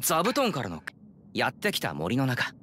座布団からのやってきた森の中。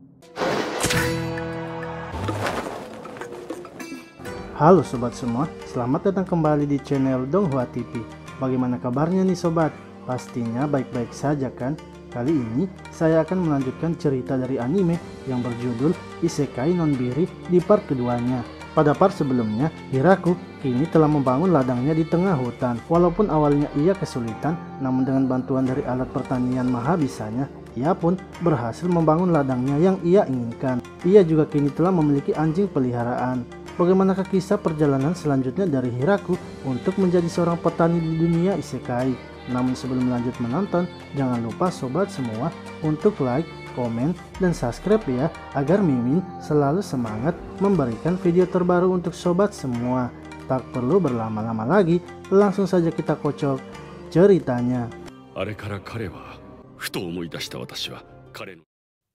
Halo sobat semua, selamat datang kembali di channel Donghua TV. Bagaimana kabarnya nih sobat? Pastinya baik-baik saja kan? Kali ini saya akan melanjutkan cerita dari anime yang berjudul Isekai Nonbiri di part keduanya. Pada part sebelumnya, Hiraku kini telah membangun ladangnya di tengah hutan. Walaupun awalnya ia kesulitan, namun dengan bantuan dari alat pertanian mahabisanya, ia pun berhasil membangun ladangnya yang ia inginkan. Ia juga kini telah memiliki anjing peliharaan. Bagaimanakah kisah perjalanan selanjutnya dari Hiraku untuk menjadi seorang petani di dunia isekai? Namun sebelum lanjut menonton, jangan lupa sobat semua untuk like, komen, dan subscribe ya, agar Mimin selalu semangat memberikan video terbaru untuk sobat semua. Tak perlu berlama-lama lagi, langsung saja kita kocok ceritanya.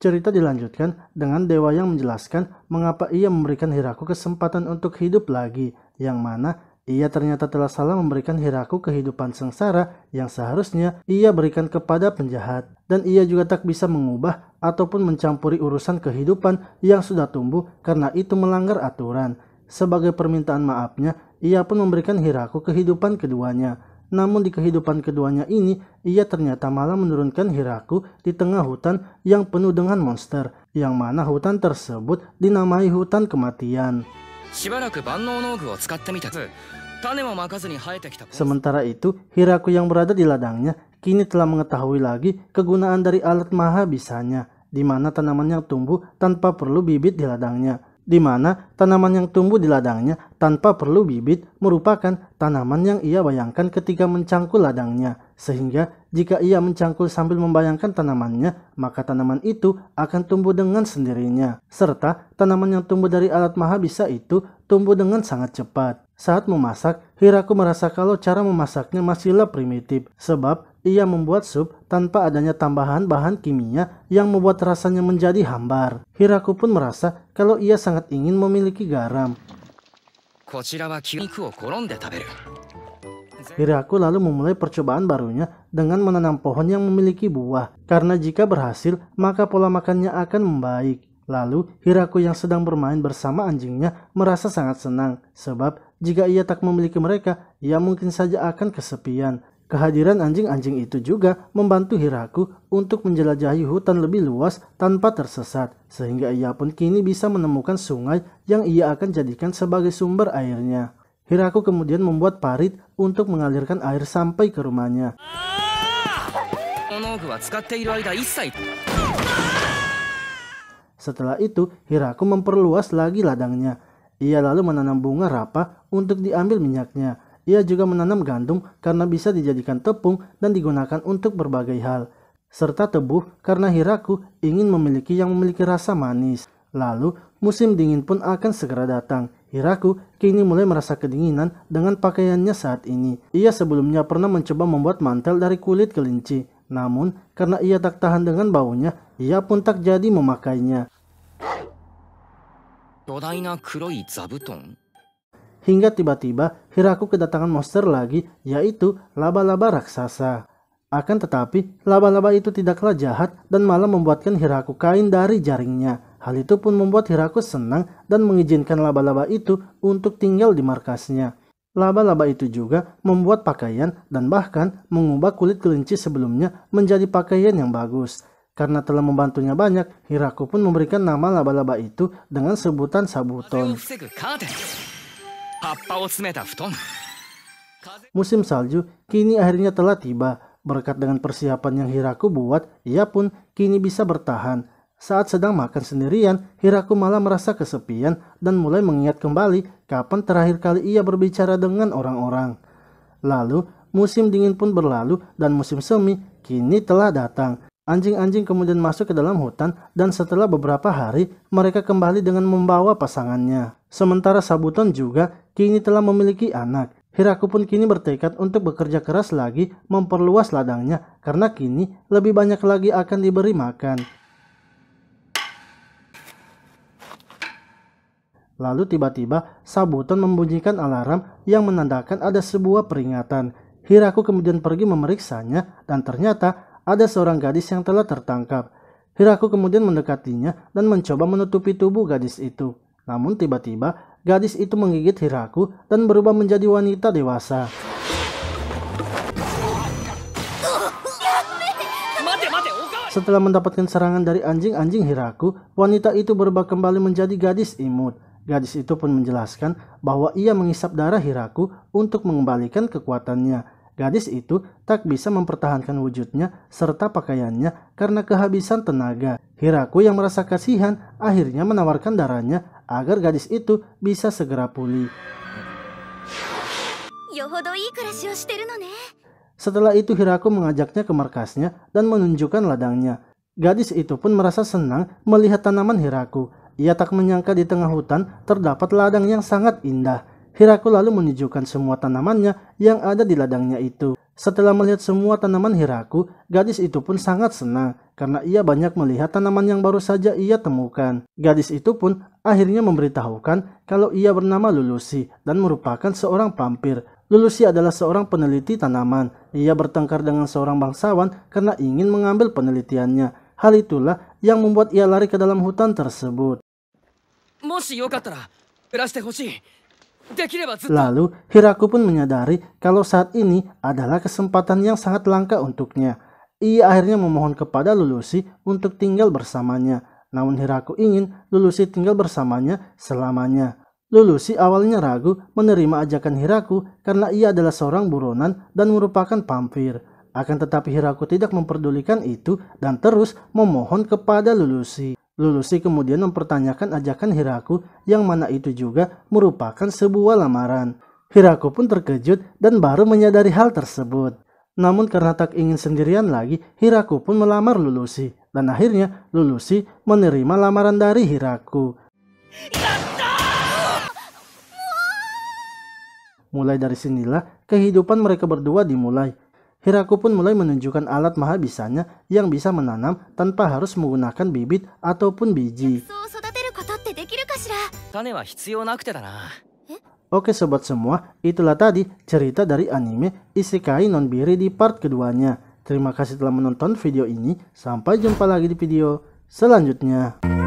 Cerita dilanjutkan dengan dewa yang menjelaskan mengapa ia memberikan Hiraku kesempatan untuk hidup lagi, yang mana ia ternyata telah salah memberikan Hiraku kehidupan sengsara yang seharusnya ia berikan kepada penjahat. Dan ia juga tak bisa mengubah ataupun mencampuri urusan kehidupan yang sudah tumbuh karena itu melanggar aturan. Sebagai permintaan maafnya, ia pun memberikan Hiraku kehidupan keduanya. Namun di kehidupan keduanya ini, ia ternyata malah menurunkan Hiraku di tengah hutan yang penuh dengan monster, yang mana hutan tersebut dinamai hutan kematian. Sementara itu, Hiraku yang berada di ladangnya kini telah mengetahui lagi kegunaan dari alat mahabisanya, di mana tanaman yang tumbuh tanpa perlu bibit di ladangnya. Di mana tanaman yang tumbuh di ladangnya tanpa perlu bibit merupakan tanaman yang ia bayangkan ketika mencangkul ladangnya. Sehingga jika ia mencangkul sambil membayangkan tanamannya, maka tanaman itu akan tumbuh dengan sendirinya. Serta tanaman yang tumbuh dari alat mahabisa itu tumbuh dengan sangat cepat. Saat memasak, Hiraku merasa kalau cara memasaknya masihlah primitif, sebab ia membuat sup tanpa adanya tambahan bahan kimia yang membuat rasanya menjadi hambar. Hiraku pun merasa kalau ia sangat ingin memiliki garam. Hiraku lalu memulai percobaan barunya dengan menanam pohon yang memiliki buah, karena jika berhasil maka pola makannya akan membaik. Lalu Hiraku yang sedang bermain bersama anjingnya merasa sangat senang, sebab jika ia tak memiliki mereka, ia mungkin saja akan kesepian. Kehadiran anjing-anjing itu juga membantu Hiraku untuk menjelajahi hutan lebih luas tanpa tersesat, sehingga ia pun kini bisa menemukan sungai yang ia akan jadikan sebagai sumber airnya. Hiraku kemudian membuat parit untuk mengalirkan air sampai ke rumahnya. Setelah itu, Hiraku memperluas lagi ladangnya. Ia lalu menanam bunga rapa untuk diambil minyaknya. Ia juga menanam gandum karena bisa dijadikan tepung dan digunakan untuk berbagai hal. Serta tebu karena Hiraku ingin memiliki yang memiliki rasa manis. Lalu, musim dingin pun akan segera datang. Hiraku kini mulai merasa kedinginan dengan pakaiannya saat ini. Ia sebelumnya pernah mencoba membuat mantel dari kulit kelinci. Namun, karena ia tak tahan dengan baunya, ia pun tak jadi memakainya. Hingga tiba-tiba Hiraku kedatangan monster lagi, yaitu laba-laba raksasa. Akan tetapi, laba-laba itu tidaklah jahat dan malah membuatkan Hiraku kain dari jaringnya. Hal itu pun membuat Hiraku senang dan mengizinkan laba-laba itu untuk tinggal di markasnya. Laba-laba itu juga membuat pakaian dan bahkan mengubah kulit kelinci sebelumnya menjadi pakaian yang bagus. Karena telah membantunya banyak, Hiraku pun memberikan nama laba-laba itu dengan sebutan Sabuton. Musim salju kini akhirnya telah tiba. Berkat dengan persiapan yang Hiraku buat, ia pun kini bisa bertahan. Saat sedang makan sendirian, Hiraku malah merasa kesepian dan mulai mengingat kembali kapan terakhir kali ia berbicara dengan orang-orang. Lalu, musim dingin pun berlalu dan musim semi kini telah datang. Anjing-anjing kemudian masuk ke dalam hutan dan setelah beberapa hari mereka kembali dengan membawa pasangannya. Sementara Sabuton juga kini telah memiliki anak. Hiraku pun kini bertekad untuk bekerja keras lagi memperluas ladangnya karena kini lebih banyak lagi akan diberi makan. Lalu tiba-tiba Sabuton membunyikan alarm yang menandakan ada sebuah peringatan. Hiraku kemudian pergi memeriksanya dan ternyata ada seorang gadis yang telah tertangkap. Hiraku kemudian mendekatinya dan mencoba menutupi tubuh gadis itu. Namun tiba-tiba gadis itu menggigit Hiraku dan berubah menjadi wanita dewasa. Setelah mendapatkan serangan dari anjing-anjing Hiraku, wanita itu berubah kembali menjadi gadis imut. Gadis itu pun menjelaskan bahwa ia menghisap darah Hiraku untuk mengembalikan kekuatannya. Gadis itu tak bisa mempertahankan wujudnya serta pakaiannya karena kehabisan tenaga. Hiraku yang merasa kasihan akhirnya menawarkan darahnya agar gadis itu bisa segera pulih. Setelah itu Hiraku mengajaknya ke markasnya dan menunjukkan ladangnya. Gadis itu pun merasa senang melihat tanaman Hiraku. Ia tak menyangka di tengah hutan terdapat ladang yang sangat indah. Hiraku lalu menunjukkan semua tanamannya yang ada di ladangnya itu. Setelah melihat semua tanaman Hiraku, gadis itu pun sangat senang karena ia banyak melihat tanaman yang baru saja ia temukan. Gadis itu pun akhirnya memberitahukan kalau ia bernama Lulusi dan merupakan seorang vampir. Lulusi adalah seorang peneliti tanaman. Ia bertengkar dengan seorang bangsawan karena ingin mengambil penelitiannya. Hal itulah yang membuat ia lari ke dalam hutan tersebut. Lalu Hiraku pun menyadari kalau saat ini adalah kesempatan yang sangat langka untuknya. Ia akhirnya memohon kepada Lulusi untuk tinggal bersamanya. Namun Hiraku ingin Lulusi tinggal bersamanya selamanya. Lulusi awalnya ragu menerima ajakan Hiraku karena ia adalah seorang buronan dan merupakan vampir. Akan tetapi Hiraku tidak memperdulikan itu dan terus memohon kepada Lulusi. Lulusi kemudian mempertanyakan ajakan Hiraku yang mana itu juga merupakan sebuah lamaran. Hiraku pun terkejut dan baru menyadari hal tersebut. Namun karena tak ingin sendirian lagi, Hiraku pun melamar Lulusi. Dan akhirnya Lulusi menerima lamaran dari Hiraku. Mulai dari sinilah kehidupan mereka berdua dimulai. Hiraku pun mulai menunjukkan alat mahabisanya yang bisa menanam tanpa harus menggunakan bibit ataupun biji. Oke sobat semua, itulah tadi cerita dari anime Isekai Nonbiri di part keduanya. Terima kasih telah menonton video ini, sampai jumpa lagi di video selanjutnya.